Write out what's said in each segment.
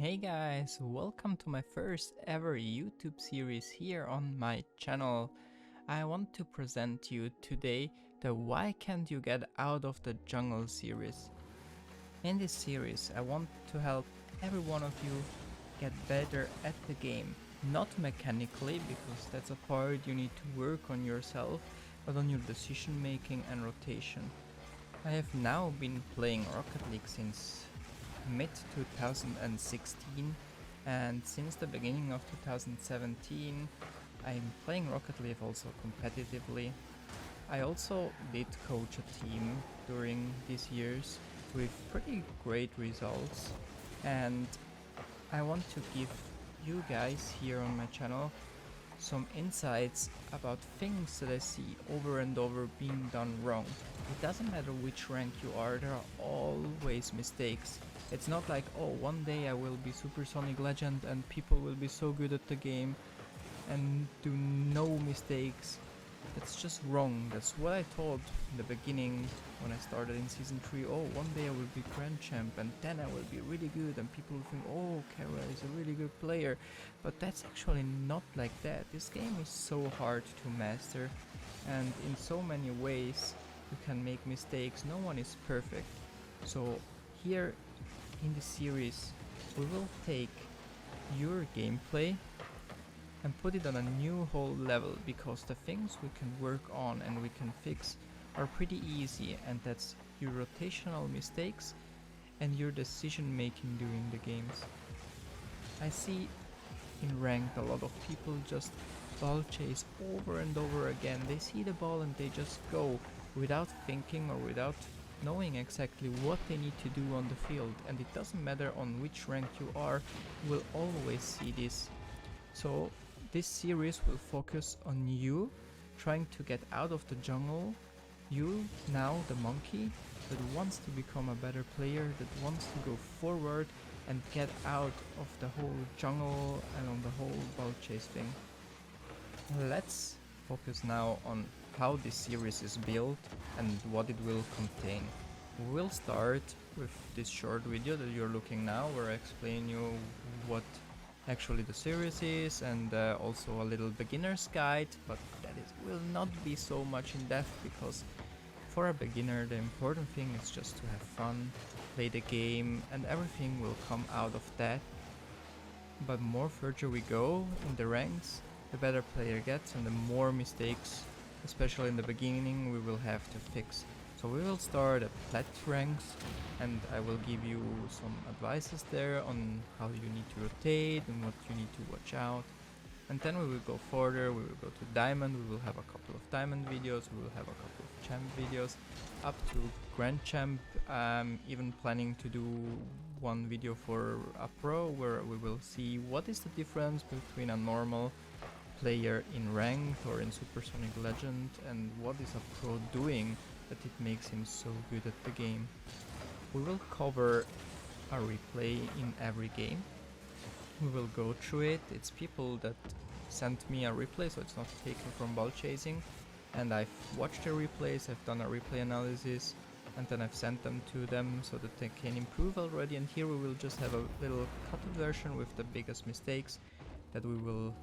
Hey guys, welcome to my first ever YouTube series here on my channel. I want to present you today the Why Can't You Get Out of the Jungle series. In this series I want to help every one of you get better at the game. Not mechanically, because that's a part you need to work on yourself, but on your decision making and rotation. I have now been playing Rocket League since mid 2016, and since the beginning of 2017 I'm playing Rocket League also competitively. I also did coach a team during these years with pretty great results, and I want to give you guys here on my channel some insights about things that I see over and over being done wrong. It doesn't matter which rank you are, there are always mistakes. It's not like, oh, one day I will be Supersonic Legend and people will be so good at the game and do no mistakes. That's just wrong. That's what I thought in the beginning when I started in Season 3. Oh, one day I will be Grand Champ and then I will be really good and people will think, oh, Kara is a really good player. But that's actually not like that. This game is so hard to master, and in so many ways you can make mistakes. No one is perfect. So here in this series we will take your gameplay and put it on a new whole level, because the things we can work on and we can fix are pretty easy, and that's your rotational mistakes and your decision making during the games. I see in ranked a lot of people just ball chase over and over again. They see the ball and they just go without thinking or without knowing exactly what they need to do on the field, and it doesn't matter on which rank you are, you will always see this. So this series will focus on you trying to get out of the jungle, you now the monkey that wants to become a better player, that wants to go forward and get out of the whole jungle and on the whole ball chase thing. Let's focus now on how this series is built and what it will contain. We will start with this short video that you're looking now, where I explain you what actually the series is, and also a little beginner's guide, but that will not be so much in depth, because for a beginner the important thing is just to have fun, play the game, and everything will come out of that. But more further we go in the ranks, the better player gets and the more mistakes, especially in the beginning, we will have to fix. So we will start at plat ranks, and I will give you some advices there on how you need to rotate and what you need to watch out. And then we will go further, we will go to diamond, we will have a couple of diamond videos, we will have a couple of champ videos, up to grand champ. Even planning to do one video for a pro, where we will see what is the difference between a normal player in ranked or in Supersonic Legend and what is a pro doing that it makes him so good at the game. We will cover a replay in every game. We will go through it. It's people that sent me a replay, so it's not taken from ball chasing, and I've watched the replays, I've done a replay analysis, and then I've sent them to them so that they can improve already. And here we will just have a little cut version with the biggest mistakes that we will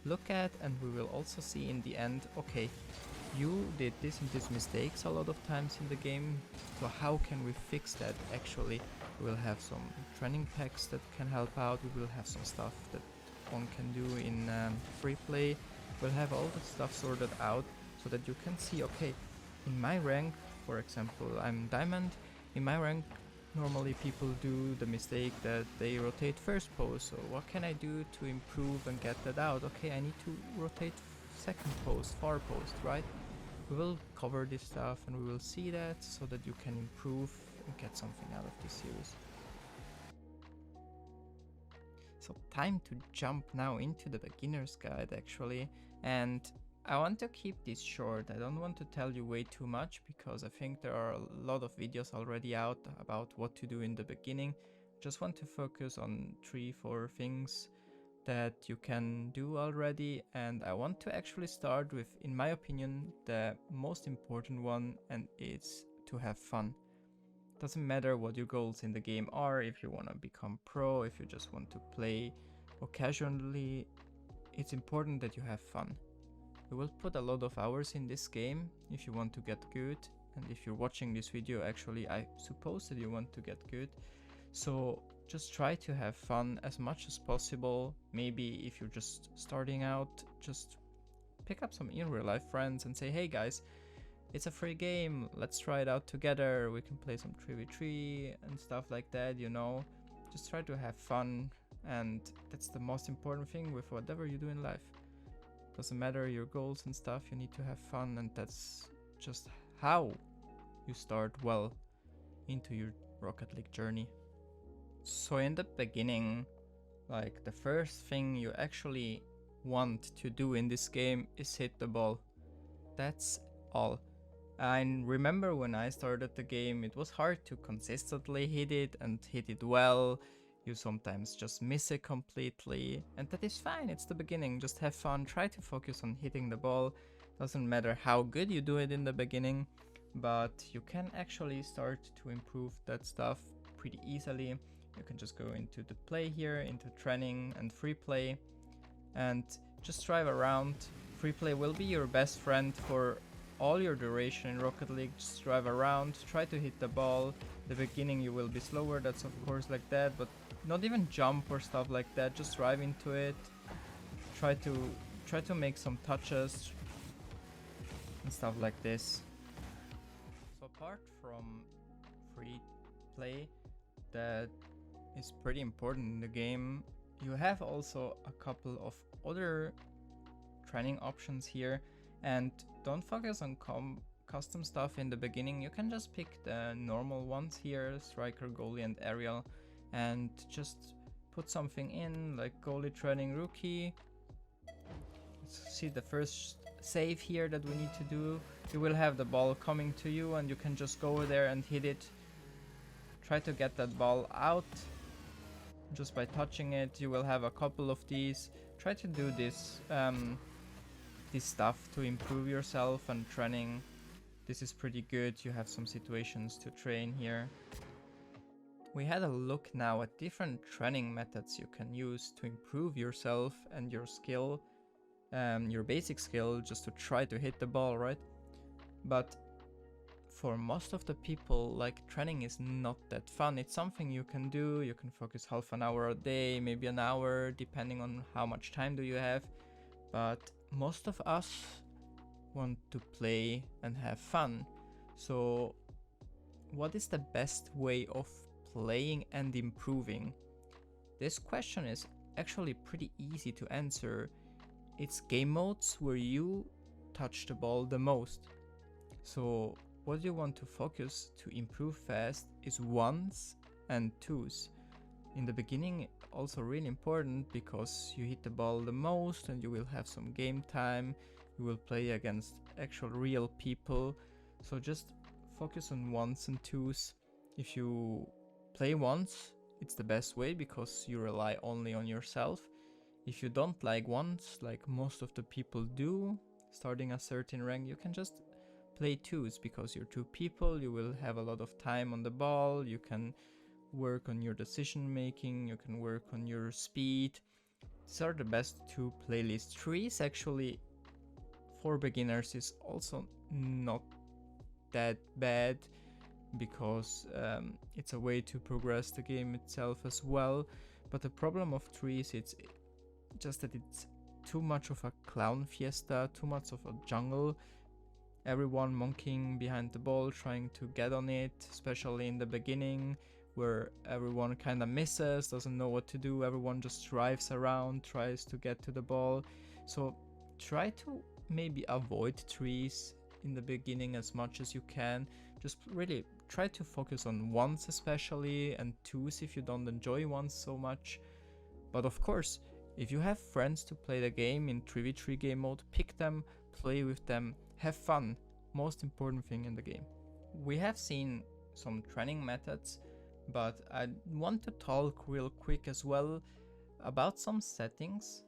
look at, and we will also see in the end, okay, you did this and this mistakes a lot of times in the game, so how can we fix that actually? We will have some training packs that can help out, we will have some stuff that one can do in free play. We'll have all the stuff sorted out so that you can see, okay, in my rank, for example, I'm diamond, in my rank normally people do the mistake that they rotate first pose, so what can I do to improve and get that out? Okay, I need to rotate second post, far post, right? We will cover this stuff and we will see that so that you can improve and get something out of this series. So time to jump now into the beginner's guide actually, and I want to keep this short. I don't want to tell you way too much, because I think there are a lot of videos already out about what to do in the beginning. Just want to focus on 3-4 things that you can do already, and I want to actually start with, in my opinion, the most important one, and it's to have fun. Doesn't matter what your goals in the game are, if you want to become pro, if you just want to play occasionally, it's important that you have fun. You will put a lot of hours in this game if you want to get good, and if you're watching this video, actually I suppose that you want to get good. So just try to have fun as much as possible. Maybe if you're just starting out, just pick up some in real life friends and say, hey guys, it's a free game, let's try it out together, we can play some 3v3 and stuff like that, you know. Just try to have fun, and that's the most important thing with whatever you do in life. Doesn't matter your goals and stuff, you need to have fun, and that's just how you start well into your Rocket League journey. So in the beginning, like the first thing you actually want to do in this game is hit the ball. That's all. I remember when I started the game, it was hard to consistently hit it and hit it well. You sometimes just miss it completely, and that is fine, it's the beginning. Just have fun, try to focus on hitting the ball. Doesn't matter how good you do it in the beginning, but you can actually start to improve that stuff pretty easily. You can just go into the play here, into training and free play, and just drive around. Free play will be your best friend for all your duration in Rocket League. Just drive around, try to hit the ball. The beginning you will be slower, that's of course like that, but not even jump or stuff like that, just drive into it. Try to make some touches and stuff like this. So apart from free play that is pretty important in the game, you have also a couple of other training options here, and don't focus on custom stuff in the beginning. You can just pick the normal ones here, striker, goalie and aerial, and just put something in like goalie training rookie. Let's see the first save here that we need to do. You will have the ball coming to you and you can just go there and hit it. Try to get that ball out just by touching it. You will have a couple of these. Try to do this stuff to improve yourself and training. This is pretty good. You have some situations to train here. We had a look now at different training methods you can use to improve yourself and your skill, your basic skill, just to try to hit the ball, right? But for most of the people, like, training is not that fun. It's something you can do. You can focus half an hour a day, maybe an hour, depending on how much time do you have. But most of us want to play and have fun. So what is the best way of playing and improving? This question is actually pretty easy to answer. It's game modes where you touch the ball the most. So what you want to focus to improve fast is ones and twos. In the beginning, also really important because you hit the ball the most and you will have some game time. You will play against actual real people. So just focus on ones and twos. If you play ones, it's the best way because you rely only on yourself. If you don't like ones, like most of the people do, starting a certain rank, you can just play twos because you're two people. You will have a lot of time on the ball. You can work on your decision making. You can work on your speed. These are the best two playlists. Threes actually for beginners is also not that bad because it's a way to progress the game itself as well. But the problem of threes, it's just that it's too much of a clown fiesta, too much of a jungle. Everyone monkeying behind the ball, trying to get on it, especially in the beginning where everyone kind of misses, doesn't know what to do. Everyone just drives around, tries to get to the ball. So try to maybe avoid trees in the beginning as much as you can. Just really try to focus on ones especially, and twos if you don't enjoy ones so much. But of course, if you have friends to play the game in 3v3 game mode, pick them, play with them, have fun. Most important thing in the game. We have seen some training methods, but I want to talk real quick as well about some settings.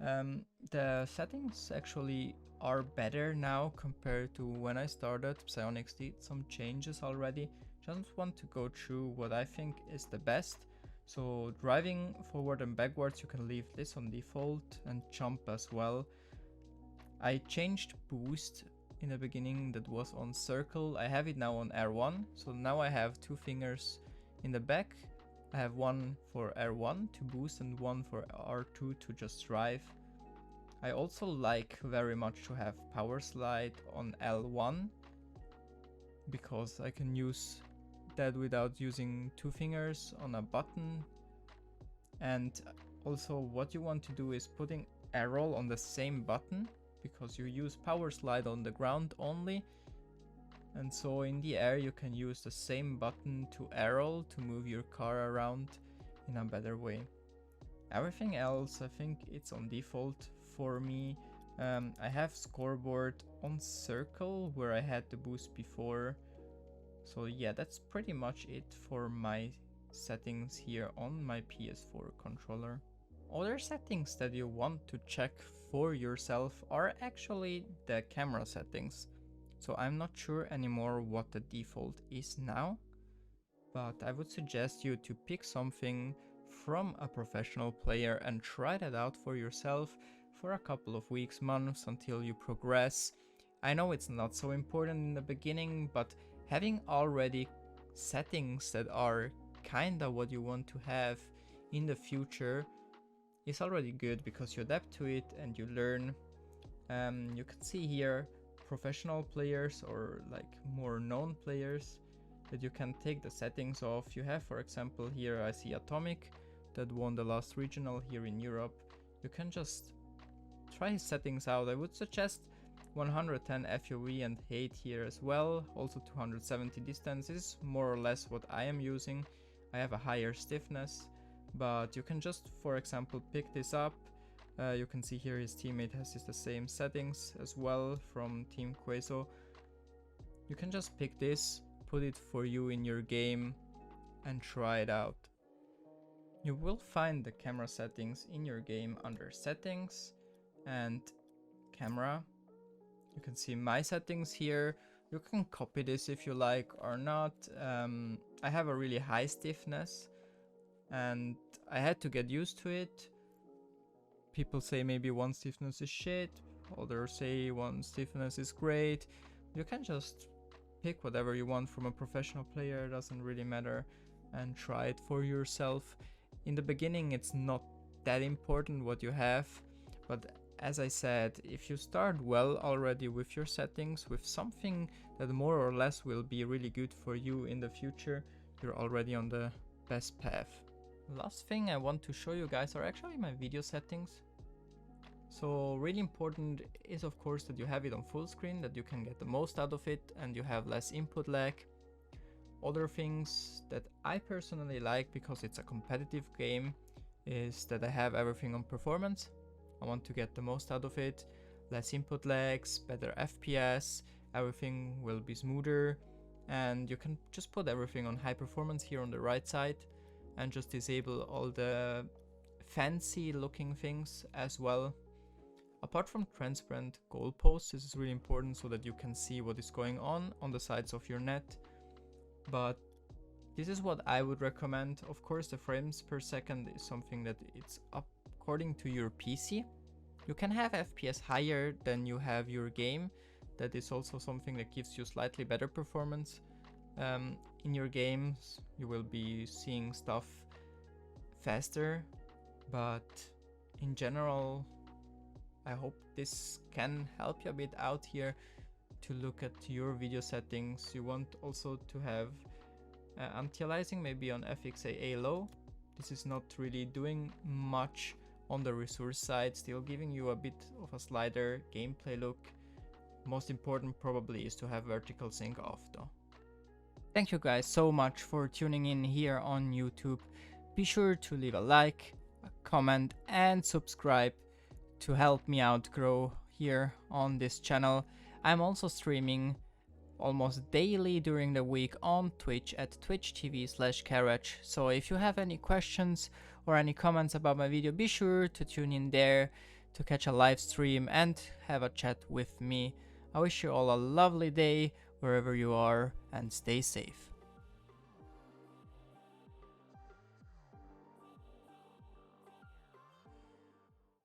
The settings actually are better now compared to when I started. Psyonix did some changes already. Just want to go through what I think is the best. So driving forward and backwards, you can leave this on default, and jump as well. I changed boost in the beginning, that was on circle. I have it now on R1, so now I have 2 fingers in the back. I have one for R1 to boost and one for R2 to just drive. I also like very much to have power slide on L1 because I can use that without using 2 fingers on a button. And also what you want to do is putting arrow on the same button, because you use power slide on the ground only, and so in the air you can use the same button to arrow to move your car around in a better way. Everything else, I think it's on default for me. I have scoreboard on circle where I had the boost before. So yeah, that's pretty much it for my settings here on my PS4 controller. Other settings that you want to check for yourself are actually the camera settings. So I'm not sure anymore what the default is now, but I would suggest you to pick something from a professional player and try that out for yourself for a couple of weeks, months, until you progress. I know it's not so important in the beginning, but having already settings that are kinda what you want to have in the future is already good, because you adapt to it and you learn. You can see here professional players or like more known players that you can take the settings of. You have, for example, here I see Atomic that won the last regional here in Europe. You can just try his settings out. I would suggest 110 FOV and height here as well. Also 270 distance is more or less what I am using. I have a higher stiffness, but you can just, for example, pick this up. You can see here his teammate has the same settings as well from Team Queso. You can just pick this, put it for you in your game and try it out. You will find the camera settings in your game under settings and camera. You can see my settings here. You can copy this if you like or not. I have a really high stiffness and I had to get used to it. People say maybe one stiffness is shit, others say one stiffness is great. You can just pick whatever you want from a professional player, doesn't really matter, and try it for yourself. In the beginning it's not that important what you have, but as I said, if you start well already with your settings, with something that more or less will be really good for you in the future, you're already on the best path. Last thing I want to show you guys are actually my video settings. So really important is of course that you have it on full screen, that you can get the most out of it and you have less input lag. Other things that I personally like, because it's a competitive game, is that I have everything on performance. I want to get the most out of it, less input lags, better FPS, everything will be smoother, and you can just put everything on high performance here on the right side and just disable all the fancy looking things as well. Apart from transparent goalposts, this is really important so that you can see what is going on the sides of your net. But this is what I would recommend. Of course, the frames per second is something that it's up according to your PC. You can have FPS higher than you have your game. That is also something that gives you slightly better performance. In your games, you will be seeing stuff faster, but in general, I hope this can help you a bit out here to look at your video settings. You want also to have anti-aliasing maybe on FXAA low. This is not really doing much on the resource side, still giving you a bit of a slider gameplay look. Most important probably is to have vertical sync off though. Thank you guys so much for tuning in here on YouTube. Be sure to leave a like, a comment and subscribe to help me out grow here on this channel. I'm also streaming almost daily during the week on Twitch at twitch.tv/CaraGun. So if you have any questions or any comments about my video, be sure to tune in there to catch a live stream and have a chat with me. I wish you all a lovely day wherever you are, and stay safe.